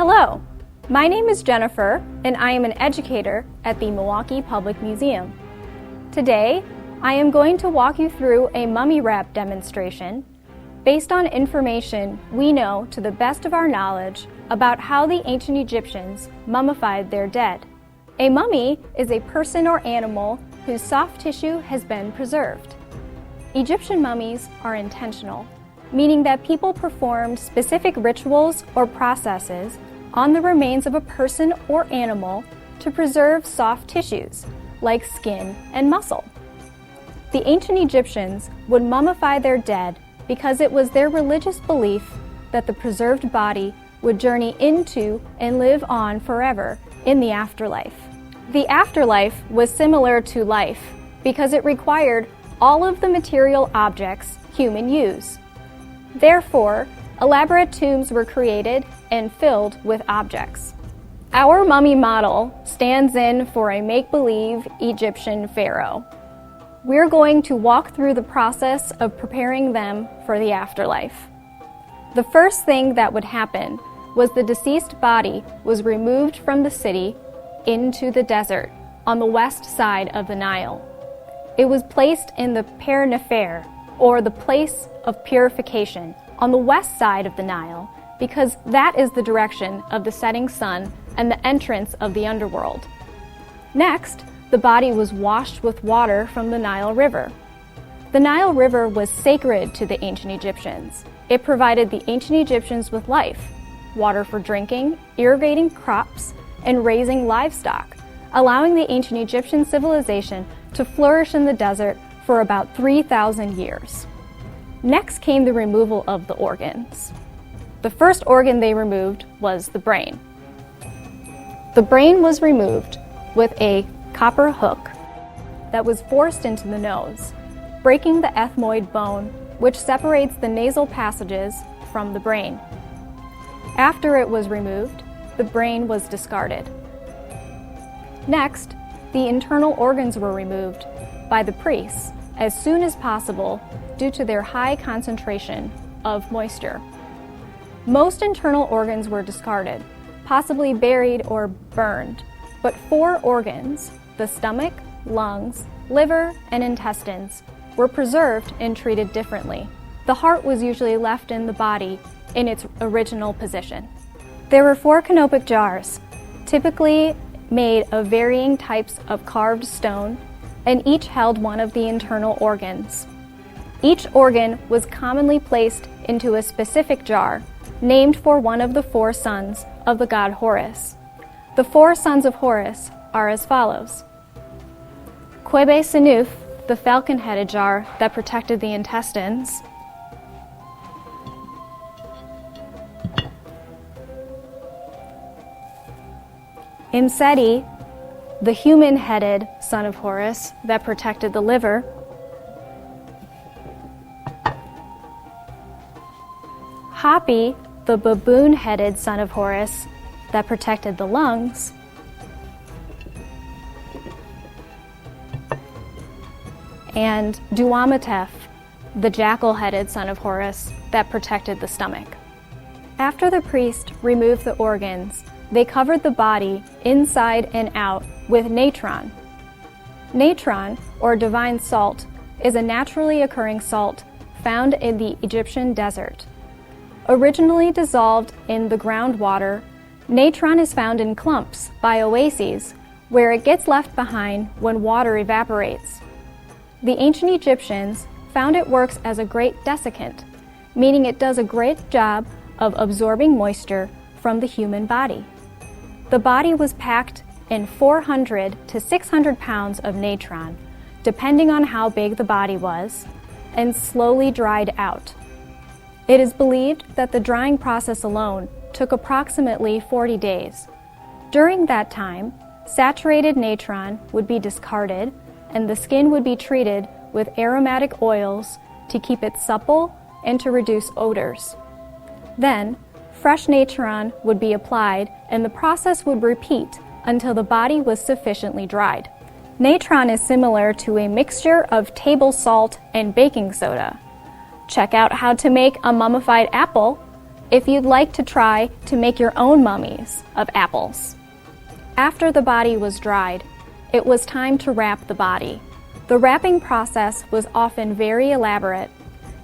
Hello, my name is Jennifer, and I am an educator at the Milwaukee Public Museum. Today, I am going to walk you through a mummy wrap demonstration based on information we know to the best of our knowledge about how the ancient Egyptians mummified their dead. A mummy is a person or animal whose soft tissue has been preserved. Egyptian mummies are intentional, meaning that people performed specific rituals or processes on the remains of a person or animal to preserve soft tissues, like skin and muscle. The ancient Egyptians would mummify their dead because it was their religious belief that the preserved body would journey into and live on forever in the afterlife. The afterlife was similar to life because it required all of the material objects humans use. Therefore, elaborate tombs were created and filled with objects. Our mummy model stands in for a make-believe Egyptian pharaoh. We're going to walk through the process of preparing them for the afterlife. The first thing that would happen was the deceased body was removed from the city into the desert on the west side of the Nile. It was placed in the Purification, or the place of purification, on the west side of the Nile, because that is the direction of the setting sun and the entrance of the underworld. Next, the body was washed with water from the Nile River. The Nile River was sacred to the ancient Egyptians. It provided the ancient Egyptians with life, water for drinking, irrigating crops, and raising livestock, allowing the ancient Egyptian civilization to flourish in the desert for about 3,000 years. Next came the removal of the organs. The first organ they removed was the brain. The brain was removed with a copper hook that was forced into the nose, breaking the ethmoid bone, which separates the nasal passages from the brain. After it was removed, the brain was discarded. Next, the internal organs were removed by the priests as soon as possible due to their high concentration of moisture. Most internal organs were discarded, possibly buried or burned, but 4 organs, the stomach, lungs, liver, and intestines, were preserved and treated differently. The heart was usually left in the body in its original position. There were 4 canopic jars, typically made of varying types of carved stone, and each held one of the internal organs. Each organ was commonly placed into a specific jar, named for one of the 4 sons of the god Horus. The 4 sons of Horus are as follows: Quebe Sinuf, the falcon-headed jar that protected the intestines; Imseti, the human-headed son of Horus that protected the liver; Hapi, the baboon-headed son of Horus that protected the lungs; and Duamatef, the jackal-headed son of Horus that protected the stomach. After the priest removed the organs, they covered the body inside and out with natron. Natron, or divine salt, is a naturally occurring salt found in the Egyptian desert. Originally dissolved in the groundwater, natron is found in clumps by oases, where it gets left behind when water evaporates. The ancient Egyptians found it works as a great desiccant, meaning it does a great job of absorbing moisture from the human body. The body was packed in 400 to 600 pounds of natron, depending on how big the body was, and slowly dried out. It is believed that the drying process alone took approximately 40 days. During that time, saturated natron would be discarded and the skin would be treated with aromatic oils to keep it supple and to reduce odors. Then, fresh natron would be applied and the process would repeat until the body was sufficiently dried. Natron is similar to a mixture of table salt and baking soda. Check out how to make a mummified apple if you'd like to try to make your own mummies of apples. After the body was dried, it was time to wrap the body. The wrapping process was often very elaborate,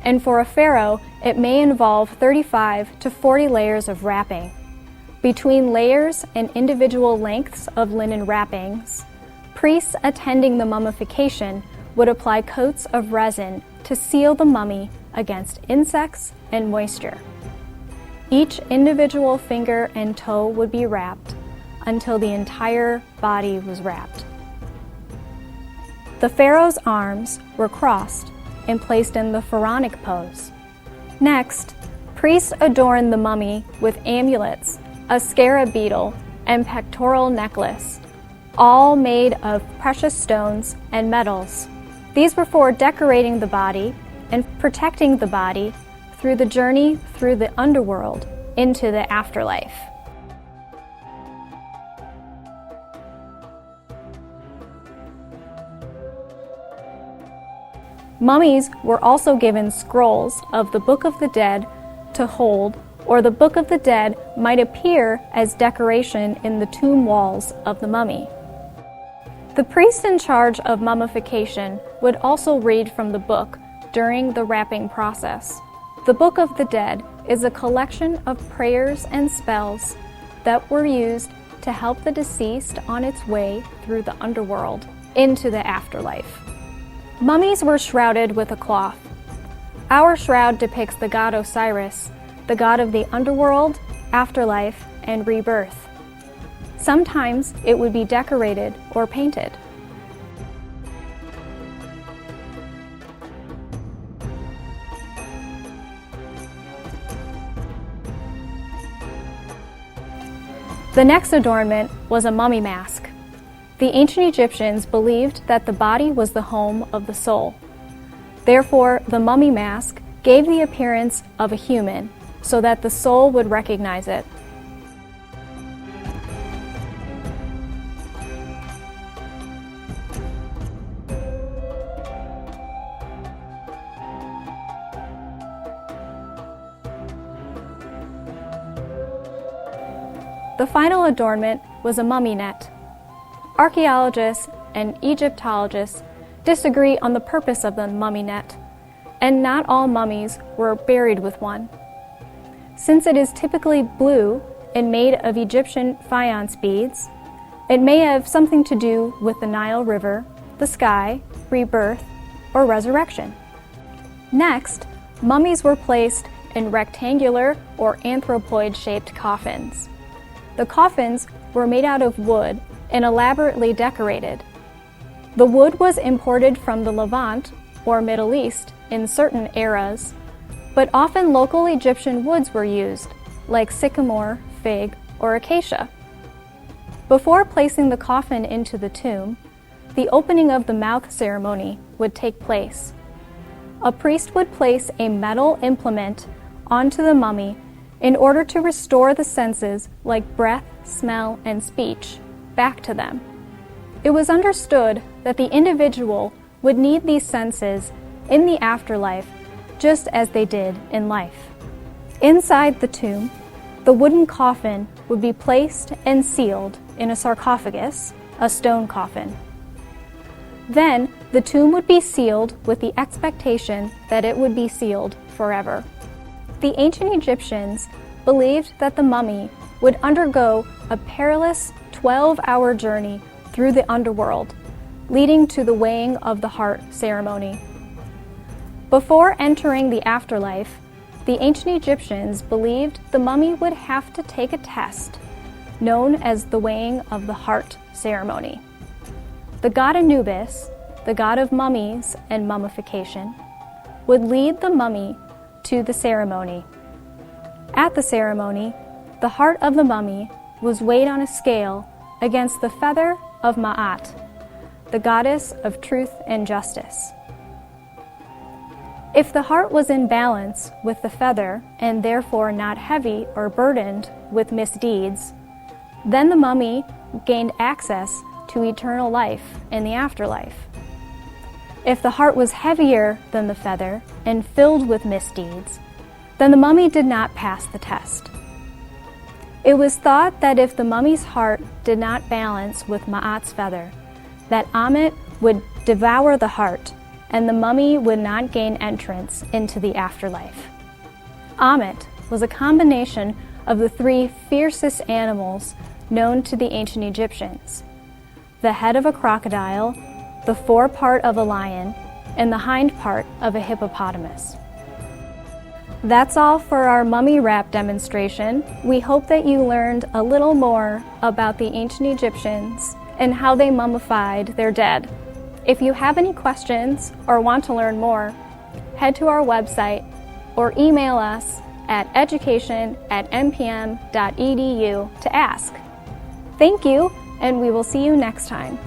and for a pharaoh, it may involve 35 to 40 layers of wrapping. Between layers and individual lengths of linen wrappings, priests attending the mummification would apply coats of resin to seal the mummy against insects and moisture. Each individual finger and toe would be wrapped until the entire body was wrapped. The pharaoh's arms were crossed and placed in the pharaonic pose. Next, priests adorned the mummy with amulets, a scarab beetle, and pectoral necklace, all made of precious stones and metals. These were for decorating the body and protecting the body through the journey through the underworld into the afterlife. Mummies were also given scrolls of the Book of the Dead to hold, or the Book of the Dead might appear as decoration in the tomb walls of the mummy. The priest in charge of mummification would also read from the book during the wrapping process. The Book of the Dead is a collection of prayers and spells that were used to help the deceased on its way through the underworld into the afterlife. Mummies were shrouded with a cloth. Our shroud depicts the god Osiris, the god of the underworld, afterlife, and rebirth. Sometimes it would be decorated or painted. The next adornment was a mummy mask. The ancient Egyptians believed that the body was the home of the soul. Therefore, the mummy mask gave the appearance of a human so that the soul would recognize it. The final adornment was a mummy net. Archaeologists and Egyptologists disagree on the purpose of the mummy net, and not all mummies were buried with one. Since it is typically blue and made of Egyptian faience beads, it may have something to do with the Nile River, the sky, rebirth, or resurrection. Next, mummies were placed in rectangular or anthropoid-shaped coffins. The coffins were made out of wood and elaborately decorated. The wood was imported from the Levant or Middle East in certain eras, but often local Egyptian woods were used, like sycamore, fig, or acacia. Before placing the coffin into the tomb, the opening of the mouth ceremony would take place. A priest would place a metal implement onto the mummy in order to restore the senses like breath, smell, and speech back to them. It was understood that the individual would need these senses in the afterlife just as they did in life. Inside the tomb, the wooden coffin would be placed and sealed in a sarcophagus, a stone coffin. Then, the tomb would be sealed with the expectation that it would be sealed forever. The ancient Egyptians believed that the mummy would undergo a perilous 12-hour journey through the underworld, leading to the weighing of the heart ceremony. Before entering the afterlife, the ancient Egyptians believed the mummy would have to take a test, known as the weighing of the heart ceremony. The god Anubis, the god of mummies and mummification, would lead the mummy to the ceremony. At the ceremony, the heart of the mummy was weighed on a scale against the feather of Ma'at, the goddess of truth and justice. If the heart was in balance with the feather and therefore not heavy or burdened with misdeeds, then the mummy gained access to eternal life in the afterlife. If the heart was heavier than the feather and filled with misdeeds, then the mummy did not pass the test. It was thought that if the mummy's heart did not balance with Ma'at's feather, that Ammit would devour the heart and the mummy would not gain entrance into the afterlife. Ammit was a combination of the three fiercest animals known to the ancient Egyptians: the head of a crocodile, the forepart of a lion, and the hind part of a hippopotamus. That's all for our mummy wrap demonstration. We hope that you learned a little more about the ancient Egyptians and how they mummified their dead. If you have any questions or want to learn more, head to our website or email us at education@mpm.edu to ask. Thank you, and we will see you next time.